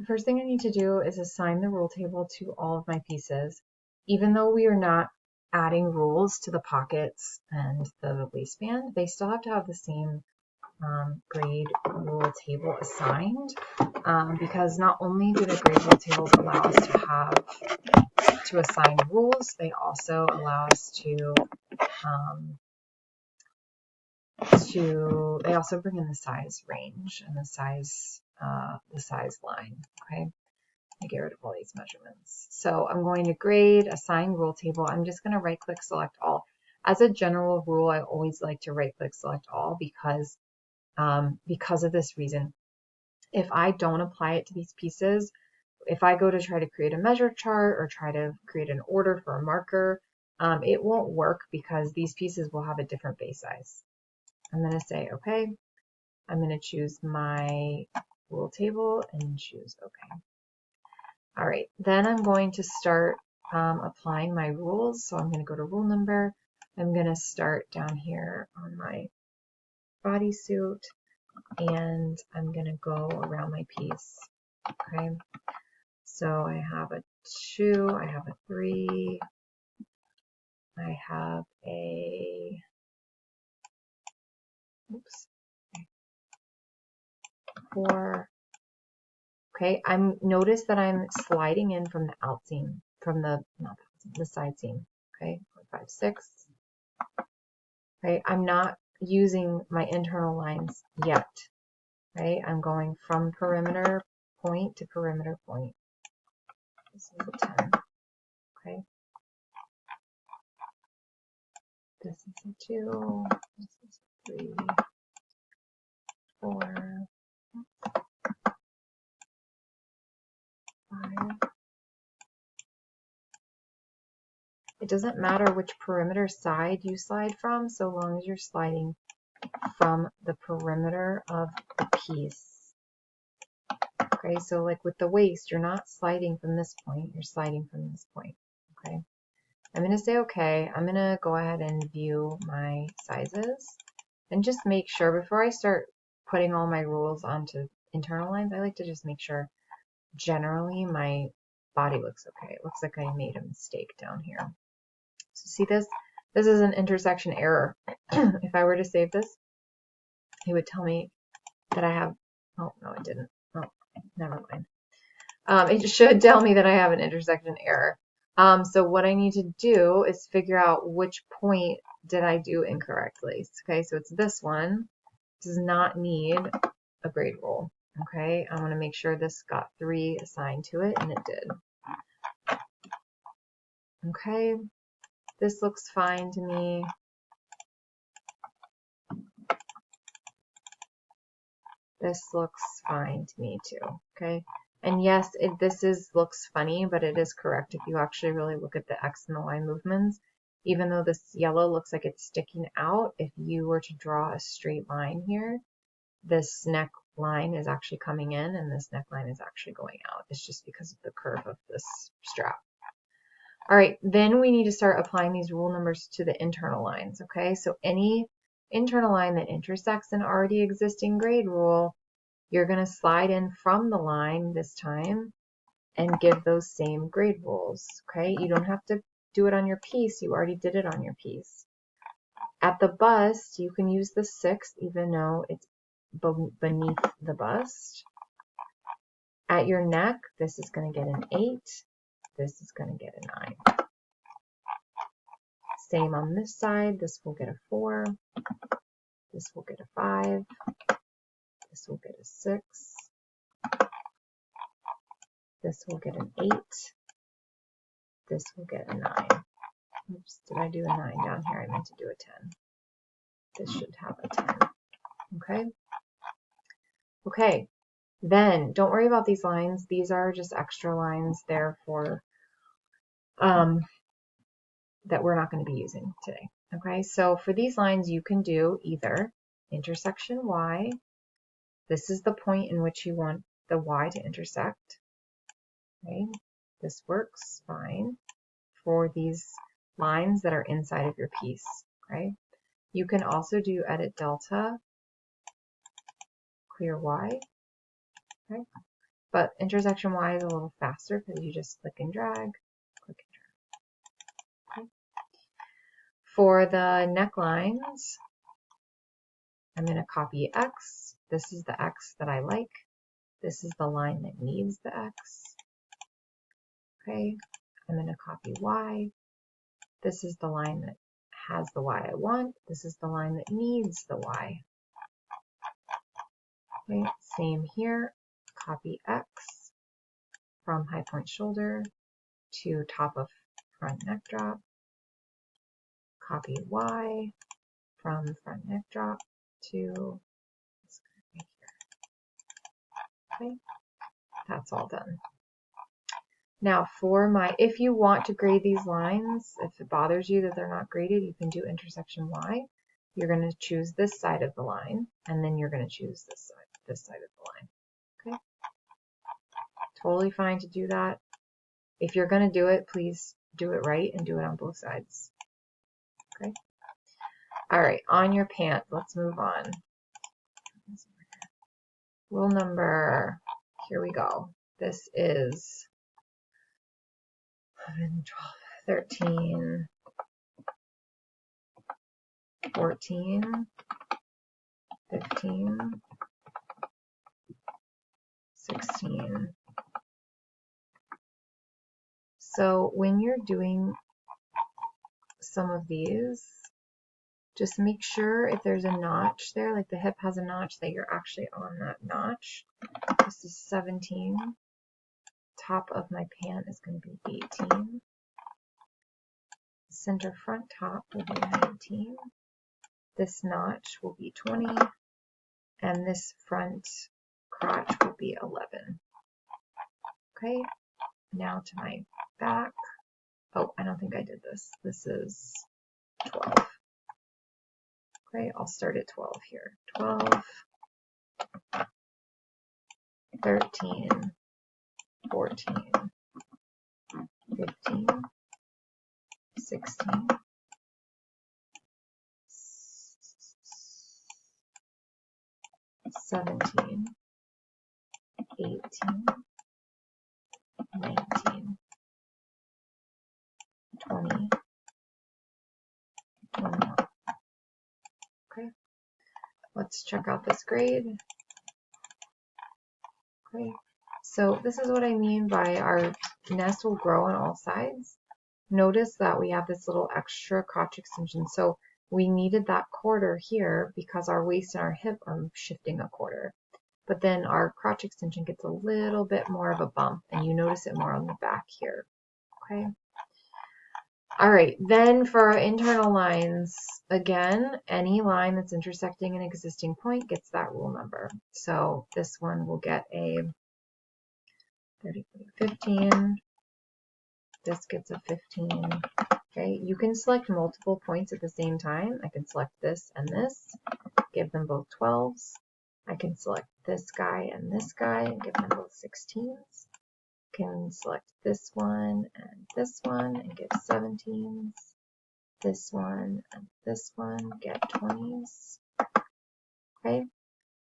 the first thing I need to do is assign the rule table to all of my pieces. Even though we are not adding rules to the pockets and the waistband, they still have to have the same grade rule table assigned, because not only do the grade rule tables allow us to assign rules, they also allow us to they also bring in the size range and the size line. Okay, I get rid of all these measurements. So I'm going to grade, assign rule table. I'm just going to right click select all. As a general rule, I always like to right click select all because of this reason. If I don't apply it to these pieces, if I go to try to create a measure chart or try to create an order for a marker, it won't work because these pieces will have a different base size. I'm going to say okay. I'm going to choose my rule table and choose okay. All right, then I'm going to start applying my rules. So I'm going to go to rule number. I'm going to start down here on my bodysuit, and I'm going to go around my piece. Okay, so I have a 2, I have a 3, I have a, oops, 4. Okay, notice that I'm sliding in from the out seam, from the, not the side seam. Okay, 4, 5, 6. Okay, I'm not using my internal lines yet. Right, I'm going from perimeter point to perimeter point. This is a 10. Okay, this is a 2. This is a 3, 4, 5. It doesn't matter which perimeter side you slide from, so long as you're sliding from the perimeter of the piece. Okay, so like with the waist, you're not sliding from this point, you're sliding from this point. Okay, I'm going to say okay. I'm going to go ahead and view my sizes and just make sure before I start putting all my rules onto internal lines, I like to just make sure generally my body looks okay. It looks like I made a mistake down here. So see this? This is an intersection error. If I were to save this, it would tell me that I have, oh, no, it didn't. Oh, never mind. It should tell me that I have an intersection error. So what I need to do is figure out which point did I do incorrectly. Okay, so it's this one. Does not need a grade rule. Okay, I want to make sure this got 3 assigned to it, and it did. Okay, this looks fine to me. This looks fine to me too. Okay, and yes, looks funny, but it is correct if you actually really look at the X and the Y movements. Even though this yellow looks like it's sticking out, if you were to draw a straight line here, this neckline is actually coming in and this neckline is actually going out. It's just because of the curve of this strap. All right, then we need to start applying these rule numbers to the internal lines. Okay, so any internal line that intersects an already existing grade rule, you're going to slide in from the line this time and give those same grade rules. Okay, you don't have to do it on your piece. You already did it on your piece. At the bust, you can use the 6 even though it's beneath the bust. At your neck, this is going to get an 8. This is going to get a 9. Same on this side. This will get a 4. This will get a 5. This will get a 6. This will get an 8. This will get a 9. Oops, did I do a 9 down here? I meant to do a 10. This should have a 10. Okay. Okay. Then don't worry about these lines. These are just extra lines there for that we're not going to be using today. Okay. So for these lines, you can do either intersection Y. This is the point in which you want the Y to intersect. Okay. This works fine for these lines that are inside of your piece. Okay. You can also do edit delta, clear Y. Okay. but intersection Y is a little faster because you just click and drag, click and drag. Okay. For the necklines, I'm going to copy X. This is the X that I like. This is the line that needs the X. Okay, I'm going to copy Y. This is the line that has the Y I want. This is the line that needs the Y. Okay, same here. Copy X from high point shoulder to top of front neck drop. Copy Y from front neck drop to this guy right here. Okay, that's all done. Now for my, if you want to grade these lines, if it bothers you that they're not graded, you can do intersection Y. You're going to choose this side of the line, and then you're going to choose this side of the line. Okay? Totally fine to do that. If you're going to do it, please do it right and do it on both sides. Okay? All right, on your pant, let's move on. Rule number, here we go. This is 11, 12, 13, 14, 15, 16. So when you're doing some of these, just make sure if there's a notch there, like the hip has a notch, that you're actually on that notch. This is 17. Top of my pant is going to be 18. Center front top will be 19. This notch will be 20. And this front crotch will be 11. Okay, now to my back. Oh, I don't think I did this. This is 12. Okay, I'll start at 12 here. 12, 13, 14, 15, 16, 17, 18, 19, 20, 21. Okay, let's check out this grade. Okay, so this is what I mean by our nest will grow on all sides. Notice that we have this little extra crotch extension. So we needed that quarter here because our waist and our hip are shifting a quarter. But then our crotch extension gets a little bit more of a bump, and you notice it more on the back here. Okay. All right, then for our internal lines, again, any line that's intersecting an existing point gets that rule number. So this one will get a 15. This gets a 15. Okay, you can select multiple points at the same time. I can select this and this, give them both 12s. I can select this guy and give them both 16s. Can select this one and give 17s. This one and this one get 20s. Okay.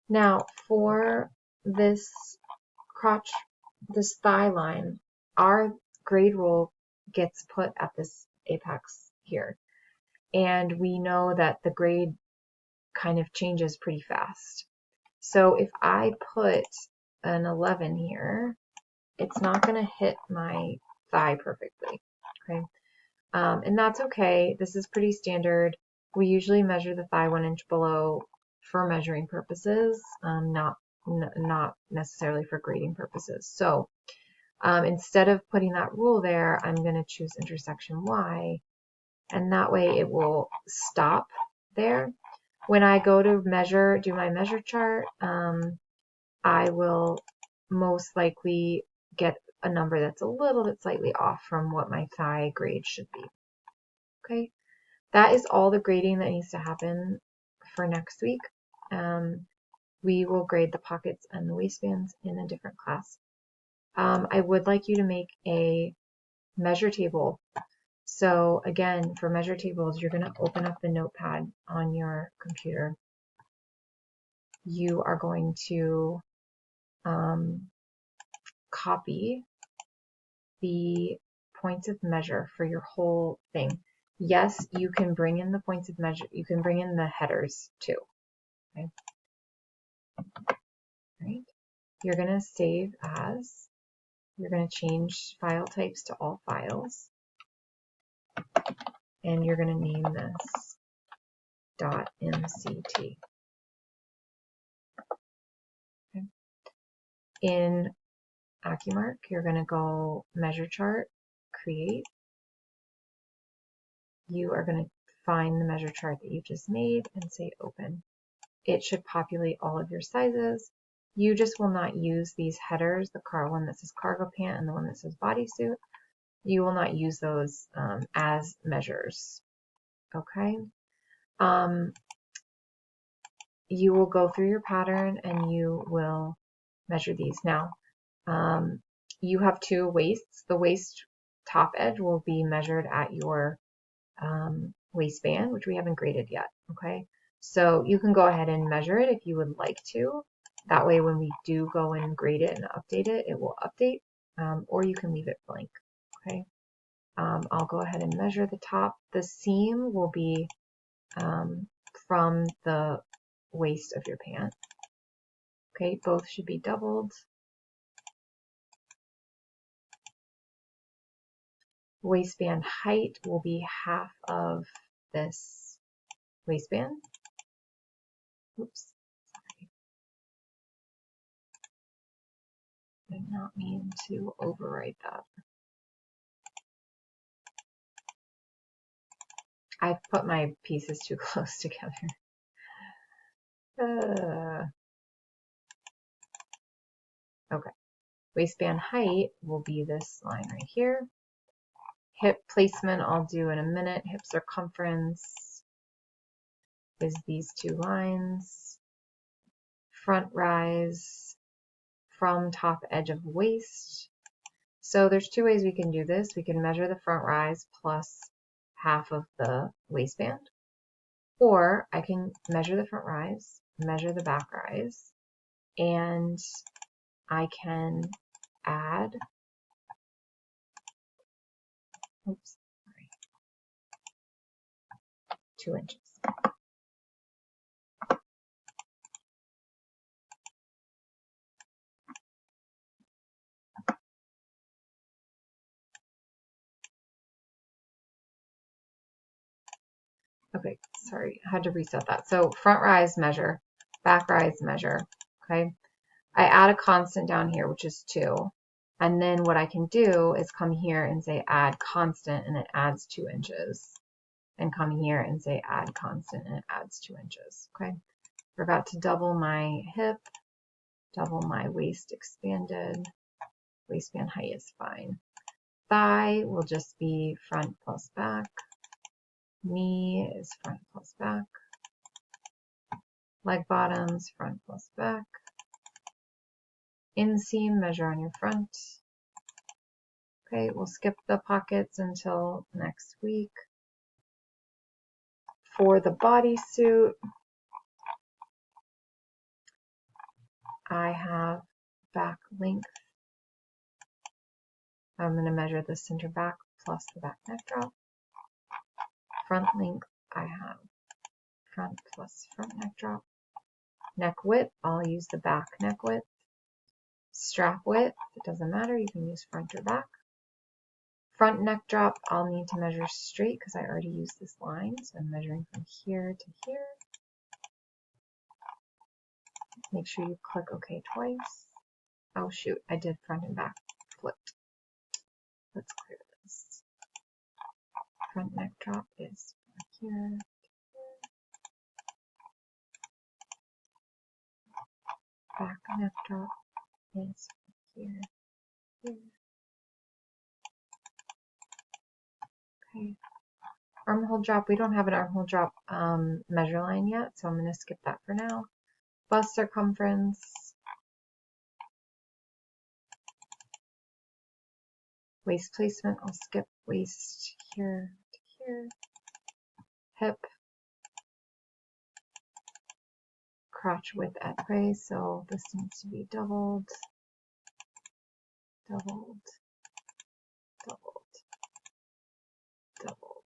Now for this crotch, this thigh line, our grade rule gets put at this apex here. And we know that the grade kind of changes pretty fast. So if I put an 11 here, it's not going to hit my thigh perfectly. Okay. And that's okay. This is pretty standard. We usually measure the thigh 1 inch below for measuring purposes, not necessarily for grading purposes. So instead of putting that rule there, I'm going to choose intersection Y, and that way it will stop there. When I go to measure, do my measure chart, I will most likely get a number that's a little bit slightly off from what my thigh grade should be. Okay, that is all the grading that needs to happen for next week. We will grade the pockets and the waistbands in a different class. I would like you to make a measure table. So again, for measure tables, you're going to open up the notepad on your computer. You are going to copy the points of measure for your whole thing. Yes, you can bring in the points of measure. You can bring in the headers too. Okay. Right. You're going to save as. You're going to change file types to all files. And you're going to name this .mct. Okay. In AccuMark, you're going to go measure chart, create. You are going to find the measure chart that you just made and say open. It should populate all of your sizes. You just will not use these headers, the one that says cargo pant and the one that says bodysuit. You will not use those as measures. Okay. You will go through your pattern and you will measure these. Now, you have two waists. The waist top edge will be measured at your waistband, which we haven't graded yet. Okay. So you can go ahead and measure it if you would like to. That way, when we do go and grade it and update it, it will update, or you can leave it blank. Okay. I'll go ahead and measure the top. The seam will be from the waist of your pant. Okay, both should be doubled. Waistband height will be half of this waistband. Oops. I did not mean to overwrite that. I've put my pieces too close together. Okay. Waistband height will be this line right here. Hip placement I'll do in a minute. Hip circumference is these two lines. Front rise from top edge of waist. So there's two ways we can do this. We can measure the front rise plus half of the waistband, or I can measure the front rise, measure the back rise, and I can add, oops, sorry, 2 inches. Okay, sorry, I had to reset that. So front rise measure, back rise measure, okay? I add a constant down here, which is 2. And then what I can do is come here and say add constant, and it adds 2 inches. And come here and say add constant, and it adds 2 inches, okay? Forgot to double my hip, double my waist expanded. Waistband height is fine. Thigh will just be front plus back. Knee is front plus back. Leg bottoms, front plus back. Inseam, measure on your front. Okay, we'll skip the pockets until next week. For the bodysuit, I have back length. I'm going to measure the center back plus the back neck drop. Front length, I have front plus front neck drop. Neck width, I'll use the back neck width. Strap width, it doesn't matter, you can use front or back. Front neck drop, I'll need to measure straight because I already used this line, so I'm measuring from here to here. Make sure you click OK twice. Oh shoot, I did front and back flipped. Let's clear this. Front neck drop is from here. Back neck drop is from here. Okay. Armhole drop, we don't have an armhole drop measure line yet, so I'm going to skip that for now. Bust circumference. Waist placement, I'll skip waist here to here. Hip. Crotch width at waist, so this needs to be doubled. doubled, doubled, doubled.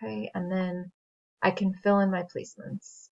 Okay, and then I can fill in my placements.